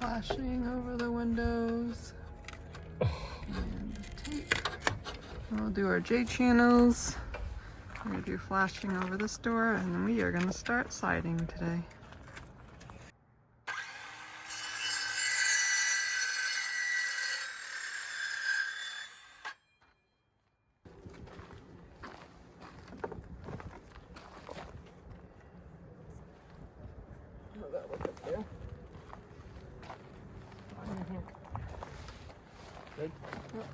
flashing over the windows. And the tape. We'll do our J channels. We're going to do flashing over this door, and then we are going to start siding today. How'd that look up there? Good? Yep.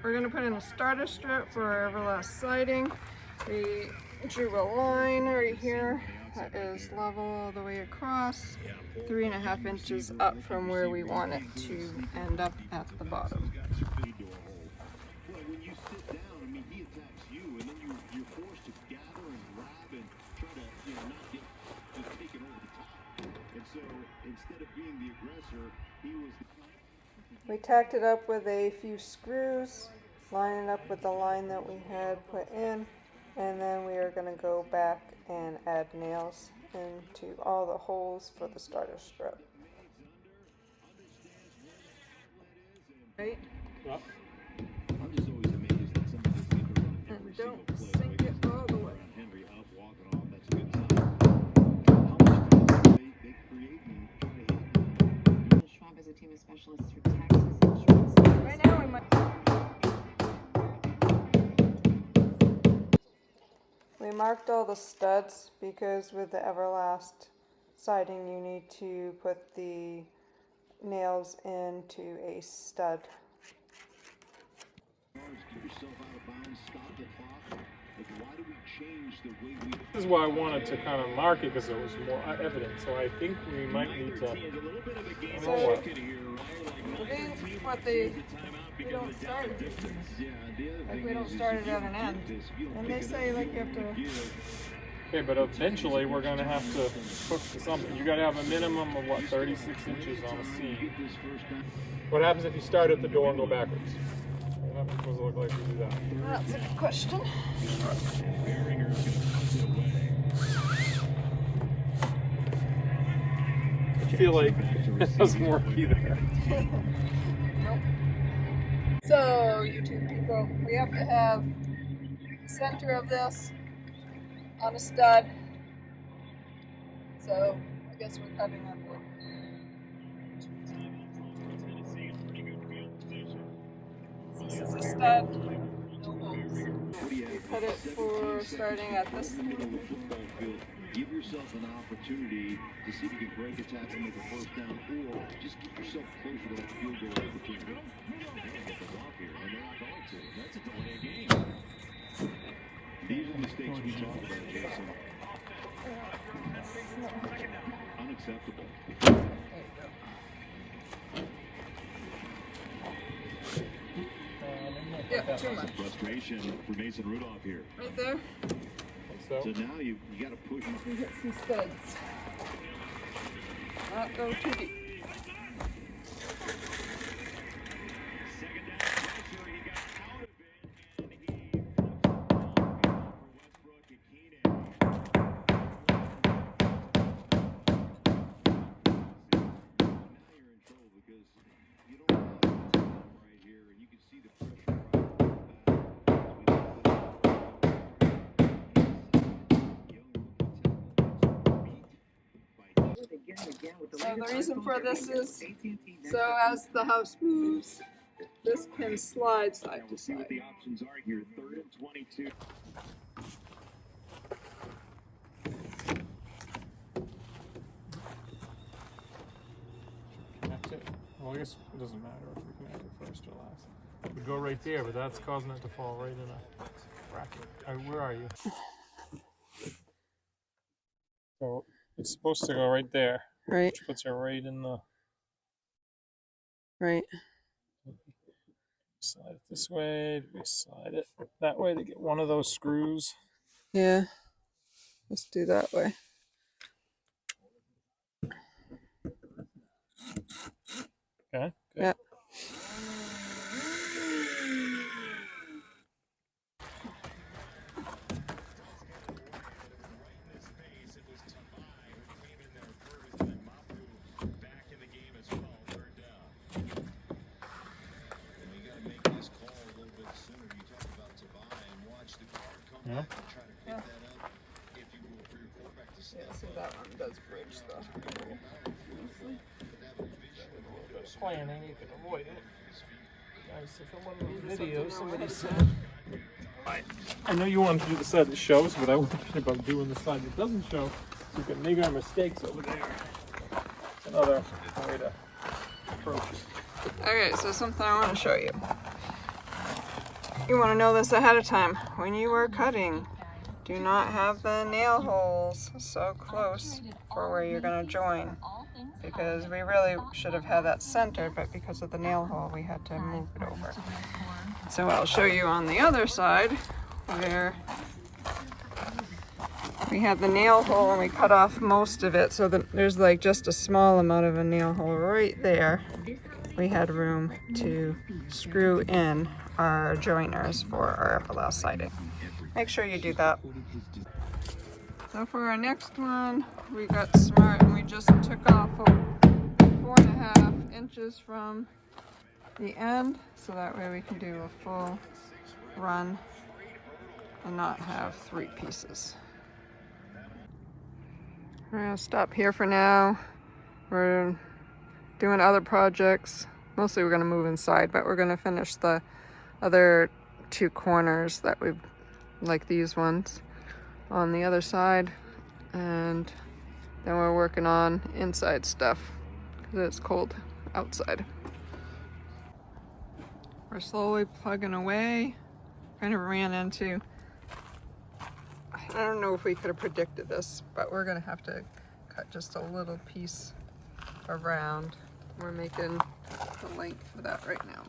We're going to put in a starter strip for our Everlast siding. We drew a line right here that is level all the way across, 3.5 inches up from where we want it to end up at the bottom. When you sit down, I mean, he attacks you, and then you're forced to gather and grab and try to, not get just taken over the top. And so instead of being the aggressor, he was the... We tacked it up with a few screws, line it up with the line that we had put in, and then we are going to go back and add nails into all the holes for the starter strip. Right? Yep. I'm just always amazed that somebody doesn't get to run every And single don't play. sink it all the way. Henry up, walking off, that's a good sign. How much space they create and try to hit. Schwab is a team of specialists for taxes, insurance. Right now we might... We marked all the studs because with the Everlast siding you need to put the nails into a stud. Get yourself out of bounds, stop the clock. Like, why do we change the way we... This is why I wanted to kind of mark it because it was more evident. So I think we might need to. So, what they... We don't start it. Like we don't start it at an end. And they say like you have to... Okay, but eventually we're going to have to hook to something. You got to have a minimum of what, 36 inches on a seam. What happens if you start at the door and go backwards? What happens? What does it look like if you do that? That's a good question. I feel like it doesn't work either. Nope. So, YouTube people, we have to have the center of this on a stud. So, I guess we're cutting up with. This is a stud. No holes. We cut it for starting at this. Give yourself an opportunity to see if you can break a tackle and make a first down, or just get yourself closer to that field goal opportunity. Get them off here, and they're not going to. That's a delay of game. These are the mistakes we talk about, Jason. Unacceptable. Yeah, too much. Frustration for Mason Rudolph here. Right there. So now you got to push. We hit some studs. Not go too deep. Second down pressure, he got out of it, and he for Westbrook and Keenan. Now you're in trouble because you don't have time right here, and you can see the pressure right off the So the reason for this is, so as the house moves, this can slide side to We'll see what side. the options are here. 3rd and 22. Connect it. Well, I guess it doesn't matter if we connect it first or last. We go right there, but that's causing it to fall right in a bracket. Where are you? So it's supposed to go right there. Right, Which puts it right in the... right. Slide it this way. We slide it that way to get one of those screws. Yeah. Let's do that way. Okay. Good. Yeah. Yeah. Yeah. Yeah, see that one does bridge though. Planning, you can avoid it. Nice if in one of those videos somebody said. said. I know you wanted to do the side that shows, but I was thinking about doing the side that doesn't show, so we can make our mistakes over there. It's another way to approach it. Okay, so something I want to show you. You want to know this ahead of time. When you are cutting, do not have the nail holes so close for where you're going to join, because we really should have had that centered, but because of the nail hole we had to move it over. So I'll show you on the other side where we had the nail hole and we cut off most of it, so that there's like just a small amount of a nail hole right there. We had room to screw in our joiners for our Everlast siding. Make sure you do that. So for our next one, we got smart and we just took off 4.5 inches from the end, so that way we can do a full run and not have 3 pieces. We're gonna stop here for now. We're doing other projects. Mostly we're gonna move inside, but we're gonna finish the other 2 corners that we've, like these ones, on the other side. And then we're working on inside stuff because it's cold outside. We're slowly plugging away. Kind of ran into, I don't know if we could have predicted this, but we're gonna have to cut just a little piece around. We're making the length for that right now.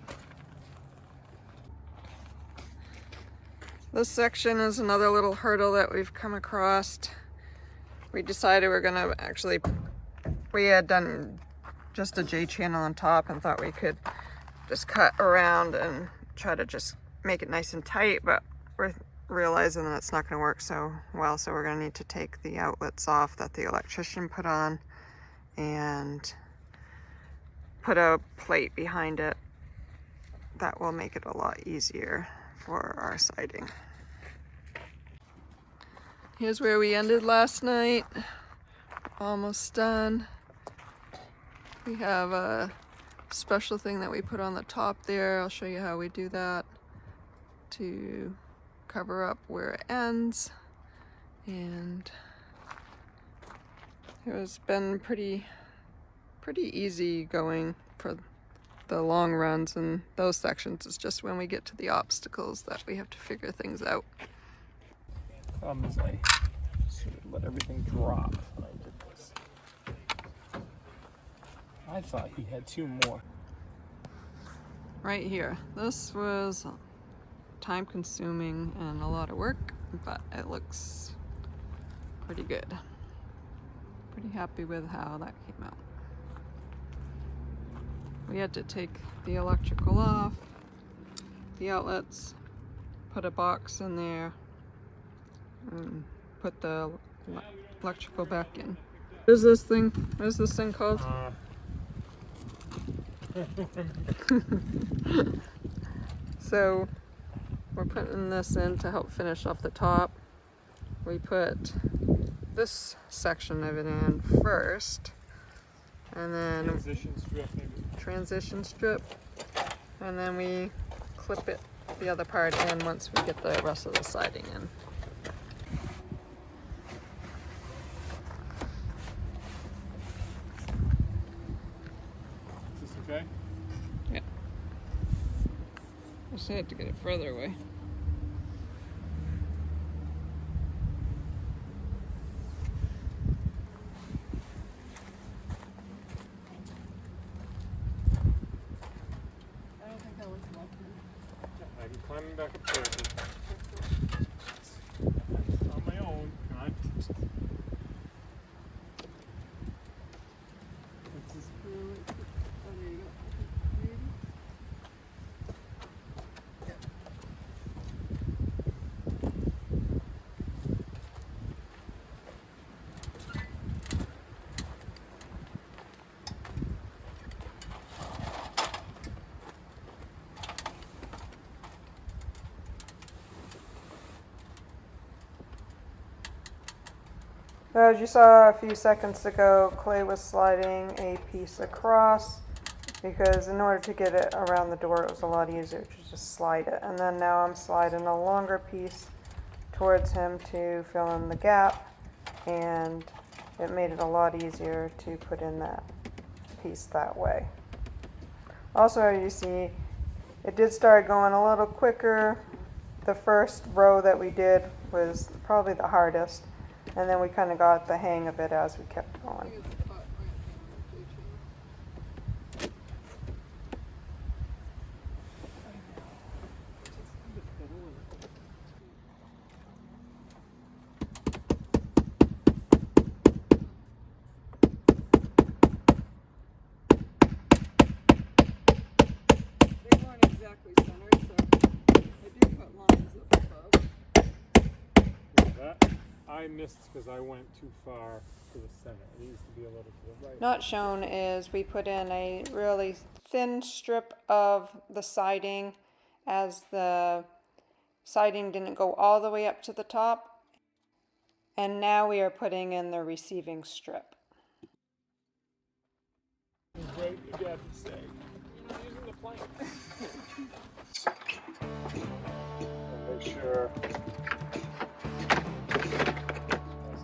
This section is another little hurdle that we've come across. We decided we're gonna actually, we had done just a J channel on top and thought we could just cut around and try to just make it nice and tight, but we're realizing that it's not going to work so well, so we're going to need to take the outlets off that the electrician put on and put a plate behind it. That will make it a lot easier for our siding. Here's where we ended last night. Almost done. We have a special thing that we put on the top there. I'll show you how we do that to cover up where it ends. And it has been pretty easy going for the long runs, and those sections is just when we get to the obstacles that we have to figure things out. Problem is I sort of let everything drop when I did this. I thought he had 2 more. Right here. This was time consuming and a lot of work, but it looks pretty good. Pretty happy with how that came out. We had to take the electrical off, the outlets, put a box in there, and put the electrical back in. What is this thing? What is this thing called? So we're putting this in to help finish off the top. We put this section of it in first, and then transition strip, and then we clip it the other part in once we get the rest of the siding in. Is this okay? Yeah. I just had to get it further away. I can climb back up there. On my own. Can I? So as you saw a few seconds ago, Clay was sliding a piece across because in order to get it around the door, it was a lot easier to just slide it. And then now I'm sliding a longer piece towards him to fill in the gap, and it made it a lot easier to put in that piece that way. Also, you see, it did start going a little quicker. The first row that we did was probably the hardest, and then we kind of got the hang of it as we kept going. They weren't exactly centered, so I did put lines up above. That I missed because I went too far to the center. It needs to be a little to the right. Not shown is we put in a really thin strip of the siding as the siding didn't go all the way up to the top. And now we are putting in the receiving strip. Right, you got to say. You're not using the plank. And make sure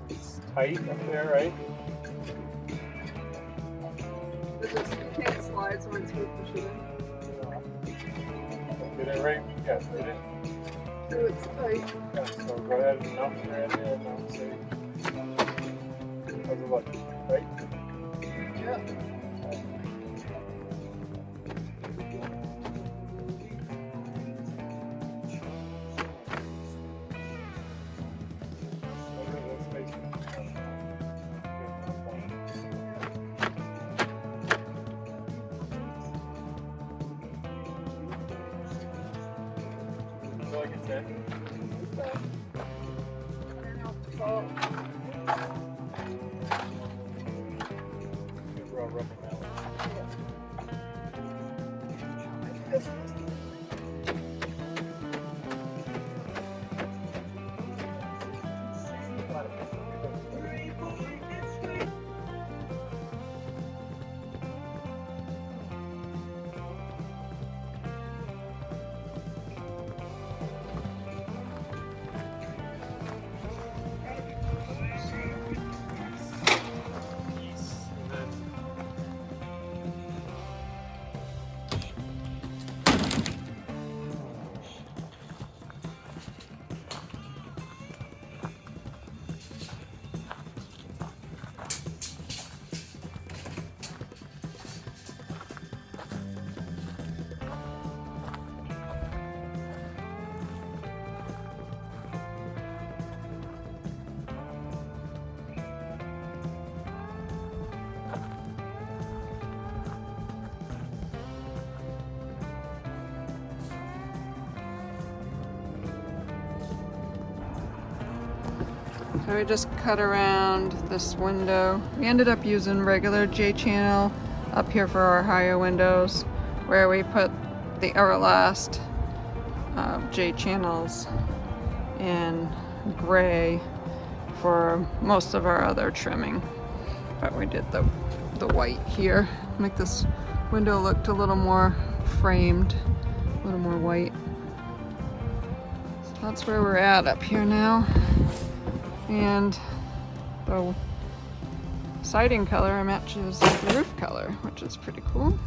it's tight up there, right? You can't slide once we push it in. Get it right. Yeah, get it. So it's tight. Yeah, so go ahead and mount it right there. Mount it. How's it look? Right? Yeah. Feel like it's in? We're all rubbing that one. So we just cut around this window. We ended up using regular J-channel up here for our higher windows, where we put the Everlast J-channels in gray for most of our other trimming. But we did the white here, make this window look a little more framed, a little more white. So that's where we're at up here now. And the siding color matches the roof color, which is pretty cool.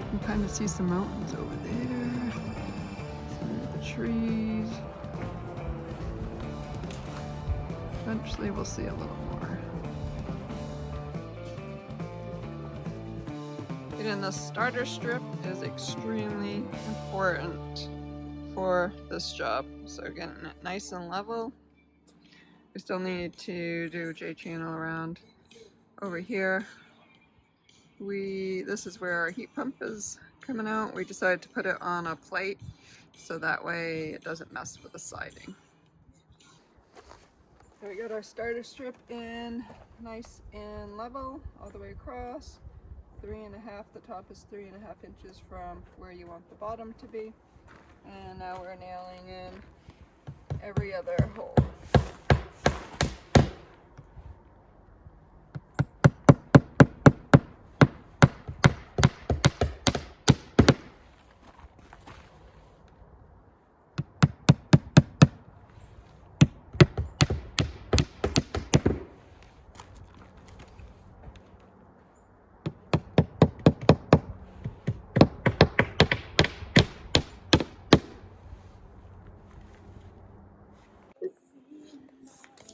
You can kind of see some mountains over there, through the trees. Eventually we'll see a little more. And the starter strip is extremely important for this job. So getting it nice and level. We still need to do J-channel around over here. This is where our heat pump is coming out. We decided to put it on a plate so that way it doesn't mess with the siding. So we got our starter strip in nice and level all the way across. 3.5, the top is 3.5 inches from where you want the bottom to be. And now we're nailing in every other hole.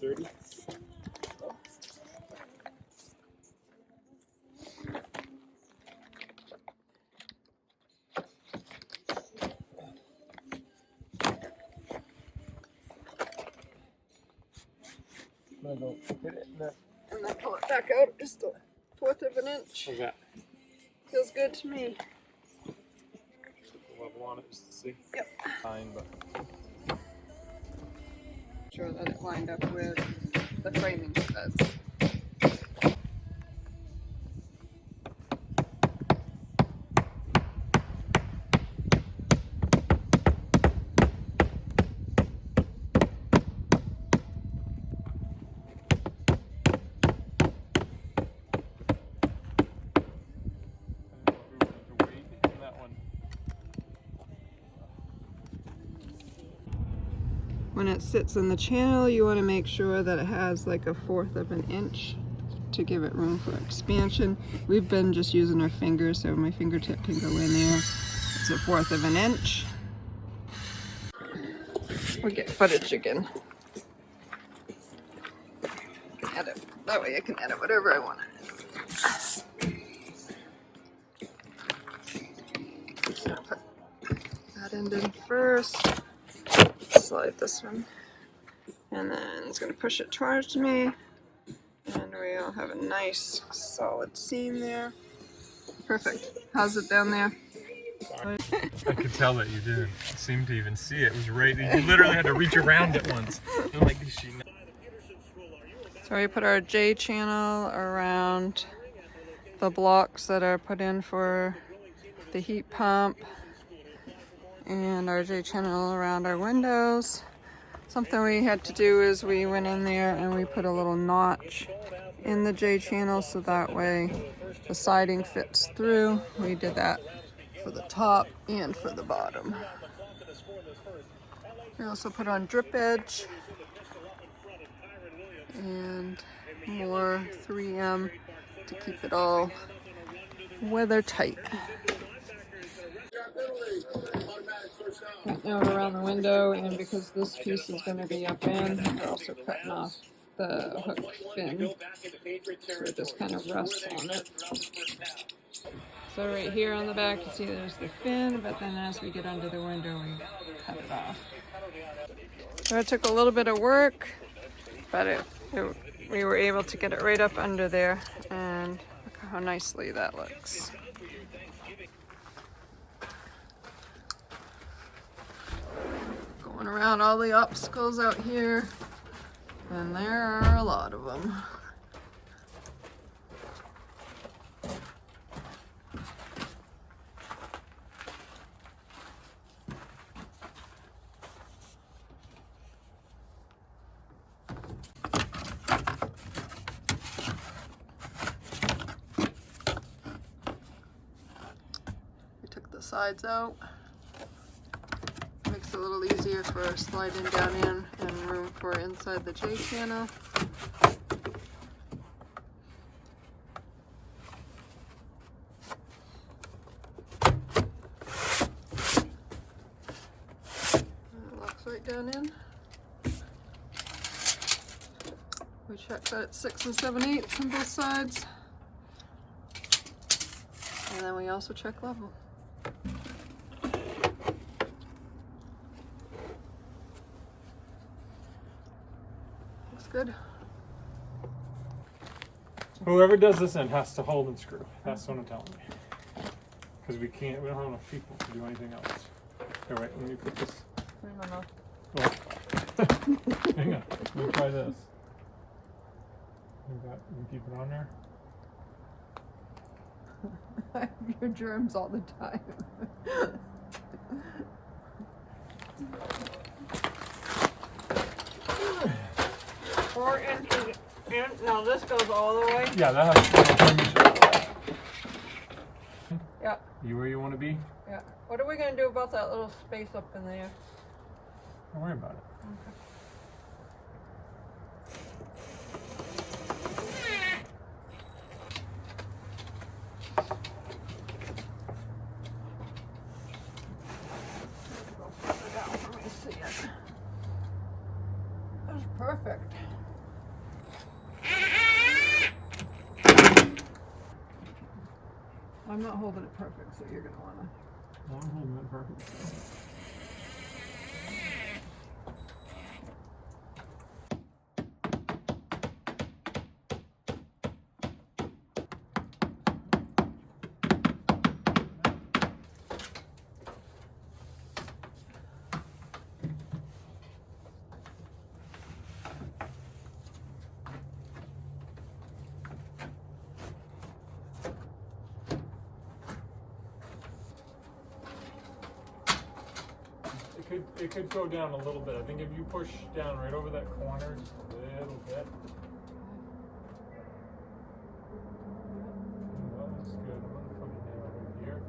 Dirty. I'm gonna go hit it in there. And then pull it back out just a fourth of an inch. How's that? Feels good to me. Put the level on it just to see. Yep. Fine, but Sure that it lined up with the framing studs. When it sits in the channel, you want to make sure that it has like a fourth of an inch to give it room for expansion. We've been just using our fingers, so my fingertip can go in there. It's a fourth of an inch. We'll get footage again. I can edit. That way I can edit whatever I want to edit. Just gonna put that end in first. Slide this one. And then it's going to push it towards me. And we'll have a nice solid seam there. Perfect. How's it down there? I could tell that you didn't seem to even see it. It was right. You literally had to reach around it once. I'm like, does she know? So we put our J channel around the blocks that are put in for the heat pump, and our J channel around our windows. Something we had to do is we went in there and we put a little notch in the J channel so that way the siding fits through. We did that for the top and for the bottom. We also put on drip edge and more 3M to keep it all weather tight. Cutting out around the window, and because this piece is going to be up in, we're also cutting off the hook fin, so it just kind of rests on it. So right here on the back, you see there's the fin, but then as we get under the window, we cut it off. So it took a little bit of work, but we were able to get it right up under there, and look how nicely that looks. Going around all the obstacles out here, and there are a lot of them. We took the sides out. Makes it a little easier for sliding down in and room for inside the J channel. It locks right down in. We check that it's 6 7/8 on both sides. And then we also check level. Looks good. Whoever does this end has to hold and screw. That's what I'm telling you. Because we don't have enough people to do anything else. Here, wait, let me put this. I don't know. Oh. Hang on, let me try this. You can keep it on there. I have your germs all the time. 4 inches in. Now this goes all the way. Yeah, that has to be. Yeah. You where you want to be? Yeah. What are we gonna do about that little space up in there? Don't worry about it. That's perfect. I'm not holding it perfect, so you're gonna wanna. Well, I'm holding it perfect. It could go down a little bit. I think if you push down right over that corner just a little bit. That looks good. I'm gonna put it down right here.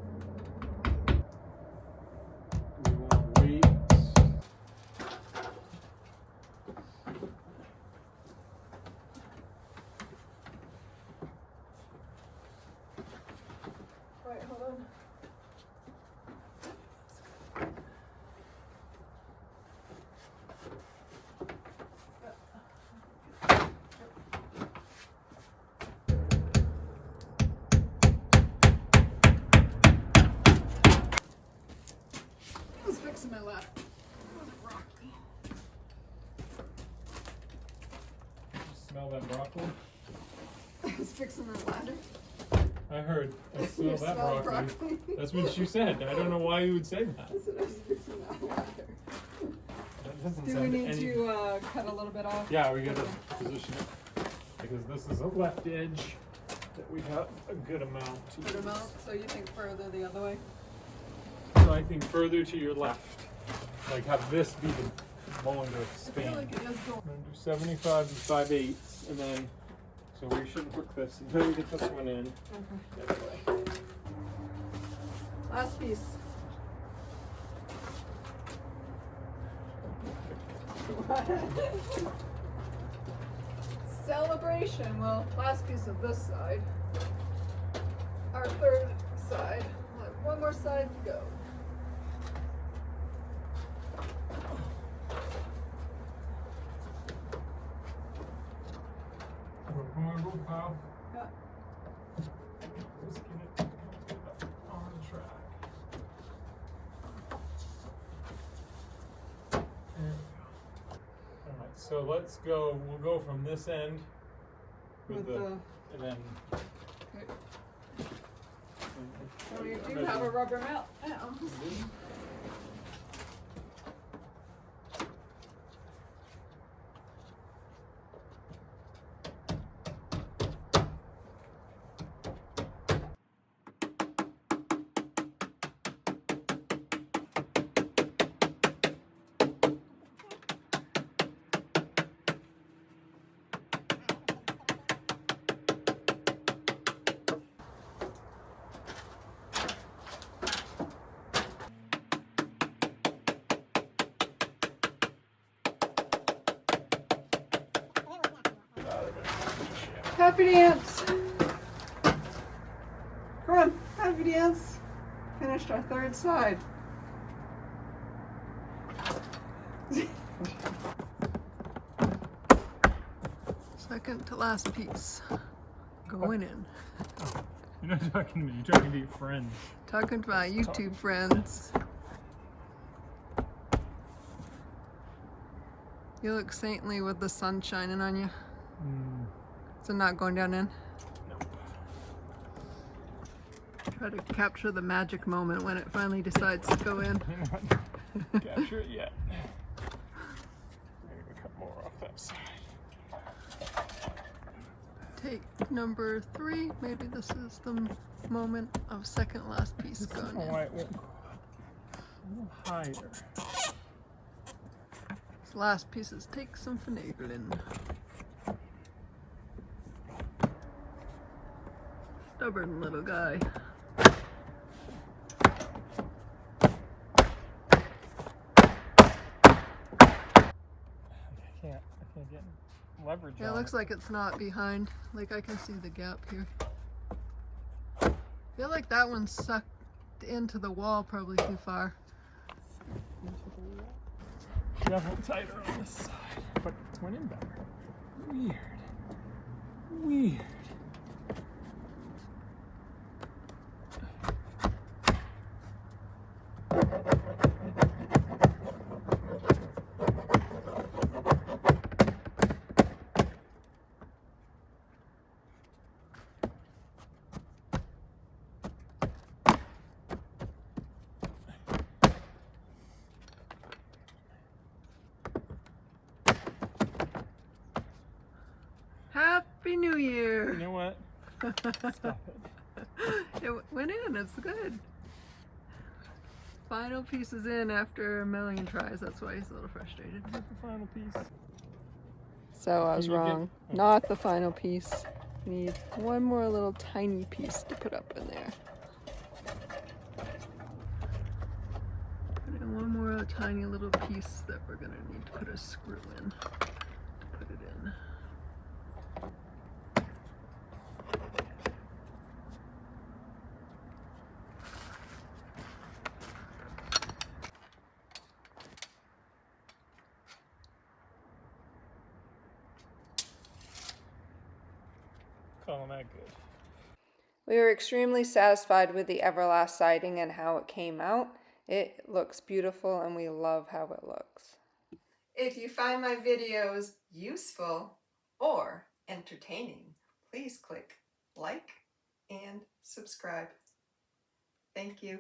We want weights. Right, hold on. I was fixing my lap. It wasn't rocky. Smell that broccoli? I was fixing my ladder. I heard. I smell You that smell broccoli. That's what you said. I don't know why you would say that. I said I was fixing that ladder. That doesn't Do we sound need any... to cut a little bit off? Yeah, we gotta position it because this is a left edge that we have a good amount to Good use. amount, so you think further the other way? So I think further to your left. Like have this be the longer I span. feel like it is going. I'm gonna do 75 and 5/8 and then, so we shouldn't hook this until we get this one in. Okay. That way. Last piece. Celebration. Well, last piece of this side. Our third side. We'll have one more side to go. We're going pal. Yeah. Just get it on track. There we go. Alright, so let's go, we'll go from this end with the, and then. Okay. Oh, you do have a rubber mallet. Yeah. Happy dance! Come on, happy dance! Finished our third side. Second to last piece. Going in. You're not talking to me, you're talking to your friends. Talking to my YouTube friends. You look saintly with the sun shining on you. Is it not going down in? Nope. Try to capture the magic moment when it finally decides to go in. Capture it yet. Maybe cut more off that side. Take number 3. Maybe this is the moment of second last piece I don't going know in. why it won't go a little higher. last pieces take some finagling. Stubborn little guy. I can't get leverage Yeah, it on looks like it's not behind. Like I can see the gap here. I feel like that one's sucked into the wall probably too far. Definitely tighter on this side, but it's went in better. Weird. Weird. Happy New Year! You know what? Stop it. It went in, it's good. Final piece is in after a million tries, that's why he's a little frustrated. Is that the final piece? So I was Can you get- wrong. Not the final piece. Need one more little tiny piece to put up in there. Put in one more tiny little piece that we're gonna need to put a screw in to put it in. Calling that good. We were extremely satisfied with the Everlast siding and how it came out. It looks beautiful and we love how it looks. If you find my videos useful or entertaining, please click like and subscribe. Thank you.